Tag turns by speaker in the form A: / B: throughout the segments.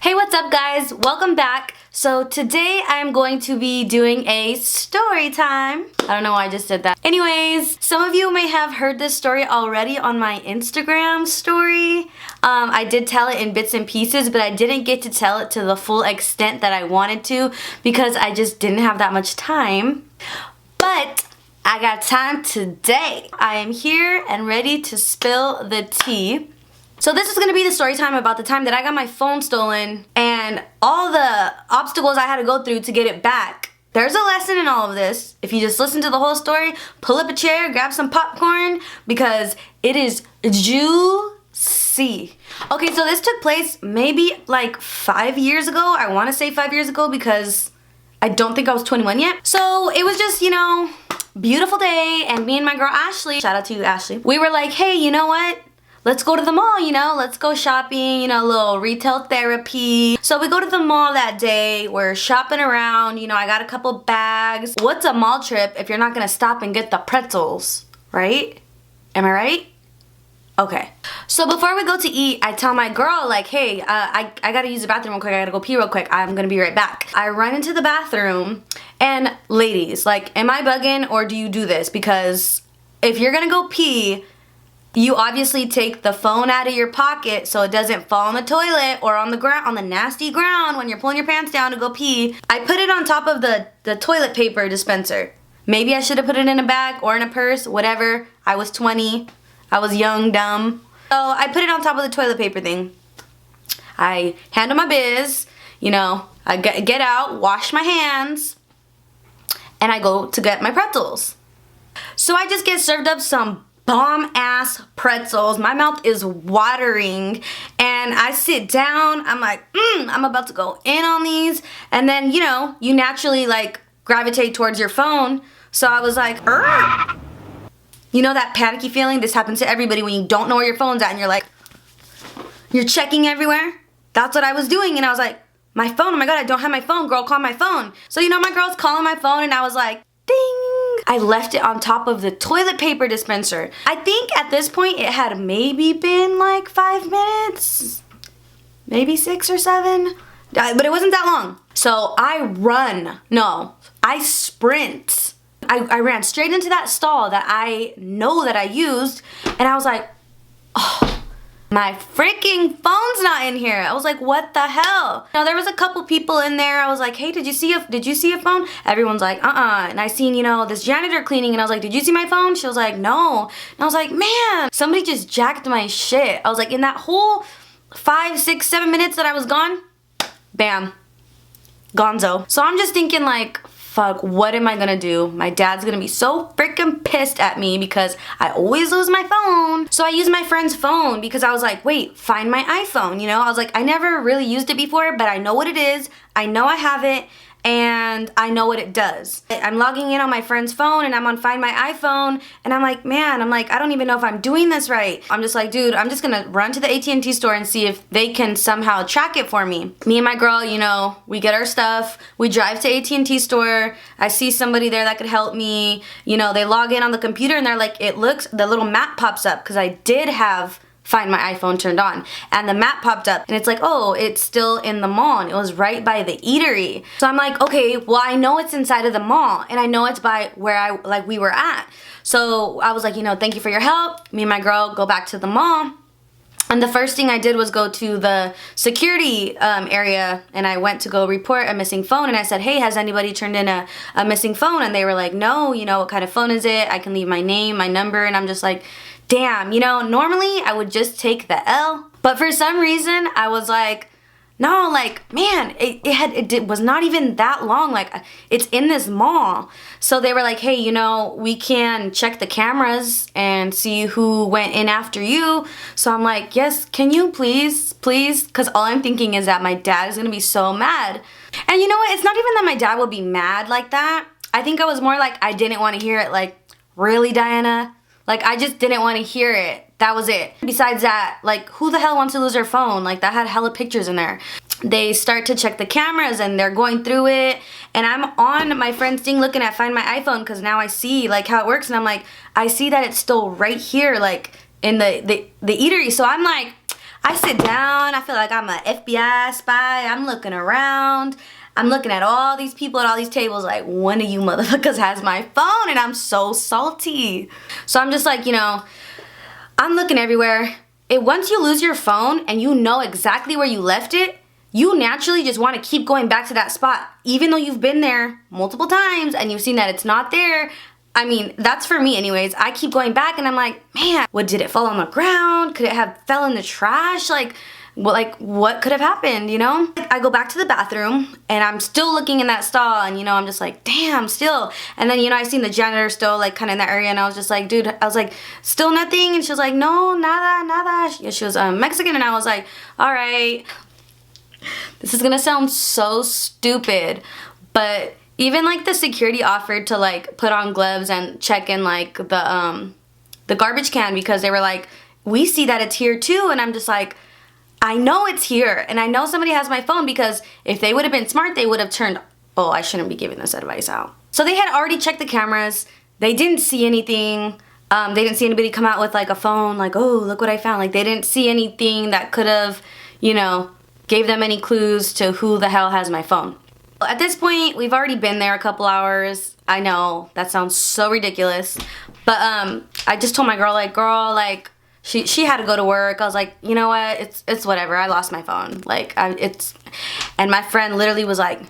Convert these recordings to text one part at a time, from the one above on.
A: Hey, what's up guys? Welcome back. So today I'm going to be doing a story time. I don't know why I just did that. Anyways, some of you may have heard this story already on my Instagram story. I did tell it in bits and pieces, but I didn't get to tell it to the full extent that I wanted to because I just didn't have that much time. But I got time today. I am here and ready to spill the tea. So this is going to be the story time about the time that I got my phone stolen and all the obstacles I had to go through to get it back. There's a lesson in all of this. If you just listen to the whole story, pull up a chair, grab some popcorn, because it is juicy. Okay, so this took place maybe like 5 years ago. I want to say 5 years ago because I don't think I was 21 yet. So it was just, you know, beautiful day, and me and my girl Ashley, shout out to you Ashley, we were like, hey, you know what? Let's go to the mall, you know, let's go shopping, you know, a little retail therapy. So we go to the mall that day, we're shopping around, you know, I got a couple bags. What's a mall trip if you're not gonna stop and get the pretzels, right? Am I right? Okay. So before we go to eat, I tell my girl like, hey, I gotta use the bathroom real quick, I gotta go pee real quick, I'm gonna be right back. I run into the bathroom, and ladies, like, am I bugging or do you do this? Because if you're gonna go pee, you obviously take the phone out of your pocket so it doesn't fall on the toilet or on the ground, on the nasty ground when you're pulling your pants down to go pee. I put it on top of the toilet paper dispenser. Maybe I should have put it in a bag or in a purse, whatever. I was 20. I was young, dumb. So I put it on top of the toilet paper thing. I handle my biz, you know, I get out, wash my hands, and I go to get my pretzels. So I just get served up some bomb ass pretzels. My mouth is watering, and I sit down. I'm like, I'm about to go in on these. And then, you know, you naturally like gravitate towards your phone. So I was like, Urgh. You know that panicky feeling? This happens to everybody when you don't know where your phone's at and you're like, you're checking everywhere. That's what I was doing. And I was like, my phone, oh my God, I don't have my phone. Girl, call my phone. So, you know, my girl's calling my phone, and I was like, ding. I left it on top of the toilet paper dispenser. I think at this point it had maybe been like 5 minutes, maybe 6 or 7, but it wasn't that long. So I sprint. I ran straight into that stall that I know that I used, and I was like, oh, my freaking phone's not in here. I was like, what the hell? Now there was a couple people in there. I was like, hey, did you see a phone? Everyone's like, And I seen, you know, this janitor cleaning, and I was like, did you see my phone? She was like, no. And I was like, man, somebody just jacked my shit. I was like, in that whole 5, 6, 7 minutes that I was gone, bam, gonzo. So I'm just thinking like, fuck, what am I gonna do? My dad's gonna be so freaking pissed at me because I always lose my phone. So I used my friend's phone because I was like, wait, find my iPhone, you know? I was like, I never really used it before, but I know what it is. I know I have it, and I know what it does. I'm logging in on my friend's phone, and I'm on Find My iPhone, and I'm like, man, I don't even know if I'm doing this right. I'm just like, dude, I'm just gonna run to the AT&T store and see if they can somehow track it for me. Me and my girl, you know, we get our stuff, we drive to AT&T store, I see somebody there that could help me, you know, they log in on the computer, and they're like, the little map pops up, because I did have Find My iPhone turned on, and the map popped up, and it's like, oh, it's still in the mall, and it was right by the eatery. So I'm like, okay, well, I know it's inside of the mall, and I know it's by where we were at. So I was like, you know, thank you for your help. Me and my girl go back to the mall, and the first thing I did was go to the security area, and I went to go report a missing phone, and I said, hey, has anybody turned in a missing phone? And they were like, no, you know, what kind of phone is it? I can leave my name, my number, and I'm just like, damn, you know, normally I would just take the L, but for some reason I was like, no, like, man, it was not even that long, like, it's in this mall. So they were like, hey, you know, we can check the cameras and see who went in after you. So I'm like, yes, can you please, because all I'm thinking is that my dad is gonna be so mad. And you know what, it's not even that my dad will be mad like that. I think I was more like, I didn't want to hear it, like, really, Diana? Like, I just didn't want to hear it. That was it. Besides that, like, who the hell wants to lose their phone? Like, that had hella pictures in there. They start to check the cameras, and they're going through it, and I'm on my friend's thing looking at Find My iPhone, because now I see, like, how it works, and I'm like, I see that it's still right here, like, in the eatery. So I'm like, I sit down, I feel like I'm an FBI spy. I'm looking around. I'm looking at all these people at all these tables like, one of you motherfuckers has my phone, and I'm so salty. So I'm just like, you know, I'm looking everywhere. Once you lose your phone and you know exactly where you left it, you naturally just want to keep going back to that spot. Even though you've been there multiple times and you've seen that it's not there. I mean, that's for me anyways. I keep going back and I'm like, man, what, did it fall on the ground? Could it have fell in the trash? Like what could have happened, you know? I go back to the bathroom and I'm still looking in that stall and, you know, I'm just like, damn, still. And then, you know, I seen the janitor still like kind of in that area and I was just like, dude, I was like, still nothing? And she was like, no, nada. She was Mexican and I was like, all right. This is gonna sound so stupid, but even like the security offered to like put on gloves and check in like the garbage can because they were like, we see that it's here too. And I'm just like, I know it's here and I know somebody has my phone because if they would have been smart, they would have turned, oh, I shouldn't be giving this advice out. So they had already checked the cameras. They didn't see anything. They didn't see anybody come out with like a phone like, oh, look what I found. Like they didn't see anything that could have, you know, gave them any clues to who the hell has my phone. At this point, we've already been there a couple hours. I know, that sounds so ridiculous. But I just told my girl, like, she had to go to work. I was like, you know what, it's whatever. I lost my phone. Like, and my friend literally was like,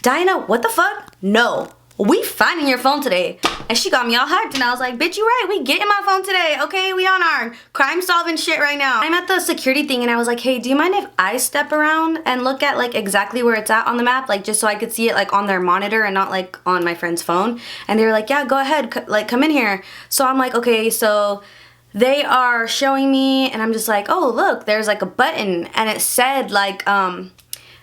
A: Diana, what the fuck? No, we finding your phone today. And she got me all hyped and I was like, bitch, you right, we getting my phone today. Okay, we on our crime solving shit right now. I'm at the security thing and I was like, hey, do you mind if I step around and look at like exactly where it's at on the map? Like just so I could see it like on their monitor and not like on my friend's phone. And they were like, yeah, go ahead, like come in here. So I'm like, okay, so they are showing me and I'm just like, oh, look, there's like a button and it said like,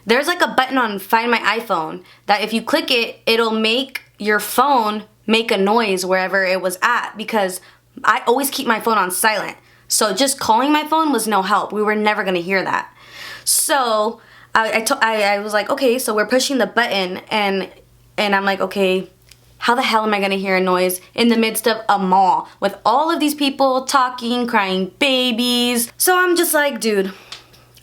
A: there's like a button on Find My iPhone that if you click it, it'll make your phone make a noise wherever it was at because I always keep my phone on silent. So just calling my phone was no help. We were never gonna hear that. So I was like, okay, so we're pushing the button and I'm like, okay, how the hell am I gonna hear a noise in the midst of a mall with all of these people talking, crying babies? So I'm just like, dude,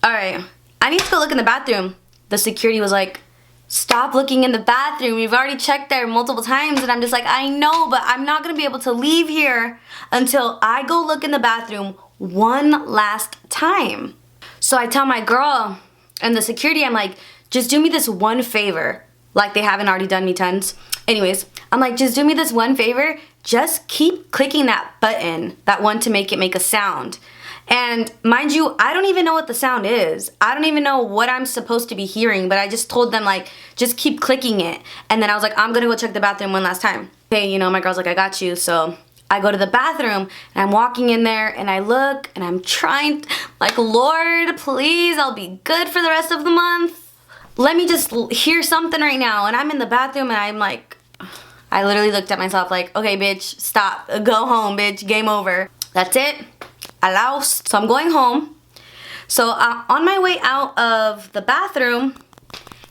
A: all right, I need to go look in the bathroom. The security was like, stop looking in the bathroom. We've already checked there multiple times. And I'm just like, I know, but I'm not going to be able to leave here until I go look in the bathroom one last time. So I tell my girl and the security, I'm like, just do me this one favor. Like they haven't already done me tons. Anyways, I'm like, just do me this one favor. Just keep clicking that button, that one to make it make a sound. And mind you, I don't even know what the sound is. I don't even know what I'm supposed to be hearing, but I just told them like, just keep clicking it. And then I was like, I'm gonna go check the bathroom one last time. Okay, you know, my girl's like, I got you. So I go to the bathroom and I'm walking in there and I look and I'm trying, like, Lord, please, I'll be good for the rest of the month. Let me just hear something right now. And I'm in the bathroom and I'm like, I literally looked at myself like, okay, bitch, stop, go home, bitch, game over. That's it. I lost. So I'm going home. So on my way out of the bathroom,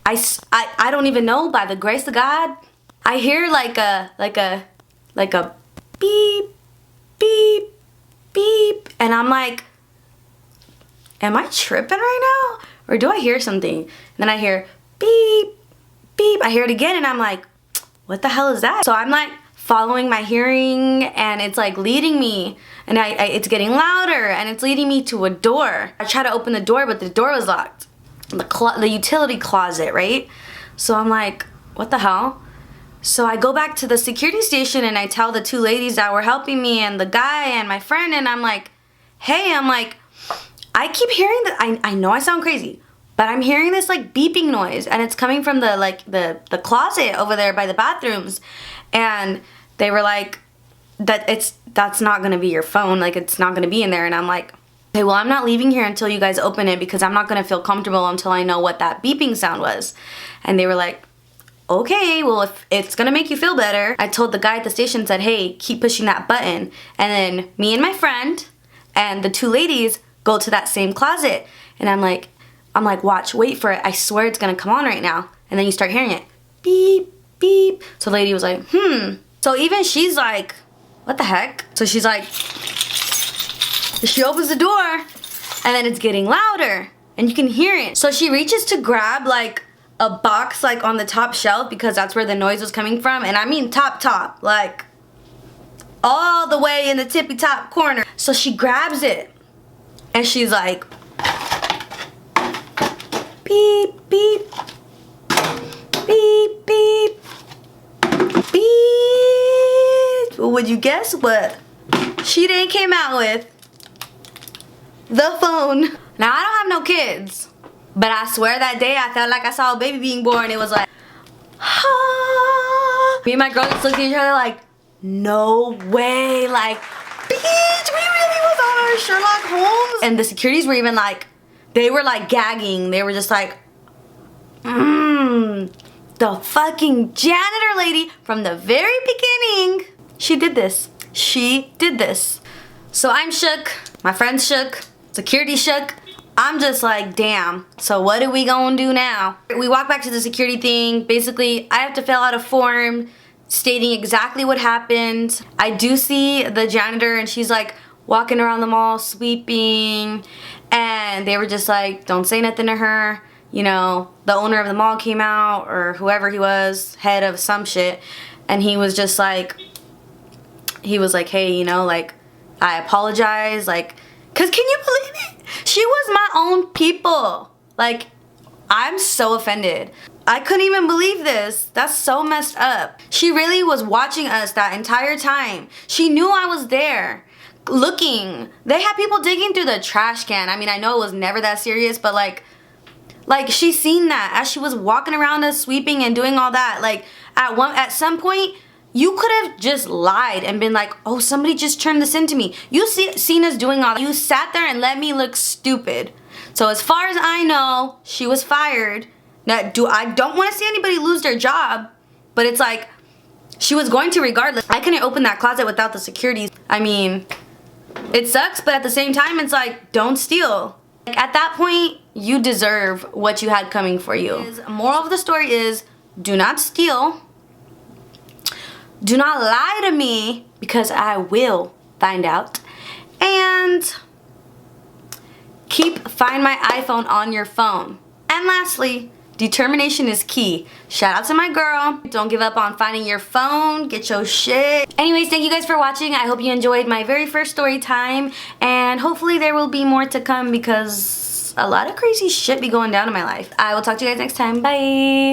A: I don't even know, by the grace of God, I hear like a beep, beep, beep. And I'm like, am I tripping right now? Or do I hear something? And then I hear beep, beep. I hear it again and I'm like, what the hell is that? So I'm like following my hearing and it's like leading me and it's getting louder and it's leading me to a door. I try to open the door but the door was locked. The utility closet, right? So I'm like, what the hell? So I go back to the security station and I tell the two ladies that were helping me and the guy and my friend and I'm like, hey, I'm like, I keep hearing that, I know I sound crazy, but I'm hearing this like beeping noise and it's coming from the closet over there by the bathrooms. And they were like, that's not gonna be your phone, like it's not gonna be in there. And I'm like, okay, well I'm not leaving here until you guys open it because I'm not gonna feel comfortable until I know what that beeping sound was. And they were like, okay, well if it's gonna make you feel better. I told the guy at the station, said, hey, keep pushing that button. And then me and my friend and the two ladies go to that same closet. And I'm like, watch, wait for it. I swear it's gonna come on right now. And then you start hearing it, beep, beep. So the lady was like, So even she's like, what the heck? So she's like, she opens the door and then it's getting louder and you can hear it. So she reaches to grab like a box like on the top shelf because that's where the noise was coming from, and I mean top, like all the way in the tippy top corner. So she grabs it and she's like, beep, beep, beep, beep, beep. Would you guess what she didn't came out with? The phone. Now I don't have no kids, but I swear that day I felt like I saw a baby being born. It was like, ah. Me and my girl just looked at each other like, no way, like, bitch, we really was on our Sherlock Holmes. And the securities were even like, they were like gagging. They were just like, the fucking janitor lady from the very beginning, she did this. She did this. So I'm shook, my friends shook, security shook. I'm just like, damn, so what are we gonna do now? We walk back to the security thing. Basically, I have to fill out a form stating exactly what happened. I do see the janitor and she's like walking around the mall sweeping, and they were just like, don't say nothing to her. You know, the owner of the mall came out, or whoever he was, head of some shit, and he was just like, hey, you know, like, I apologize, like, cause can you believe it? She was my own people. Like, I'm so offended. I couldn't even believe this. That's so messed up. She really was watching us that entire time. She knew I was there, looking. They had people digging through the trash can. I mean, I know it was never that serious, but like she seen that as she was walking around us sweeping and doing all that. Like at some point, you could have just lied and been like, oh, somebody just turned this into me. You seen us doing all that. You sat there and let me look stupid. So as far as I know, she was fired. Now, I don't want to see anybody lose their job, but it's like, she was going to regardless. I couldn't open that closet without the security. I mean, it sucks, but at the same time, it's like, don't steal. Like, at that point, you deserve what you had coming for you. Moral of the story is, do not steal. Do not lie to me, because I will find out. And find my iPhone on your phone. And lastly, determination is key. Shout out to my girl. Don't give up on finding your phone. Get your shit. Anyways, thank you guys for watching. I hope you enjoyed my very first story time. And hopefully there will be more to come because a lot of crazy shit be going down in my life. I will talk to you guys next time. Bye.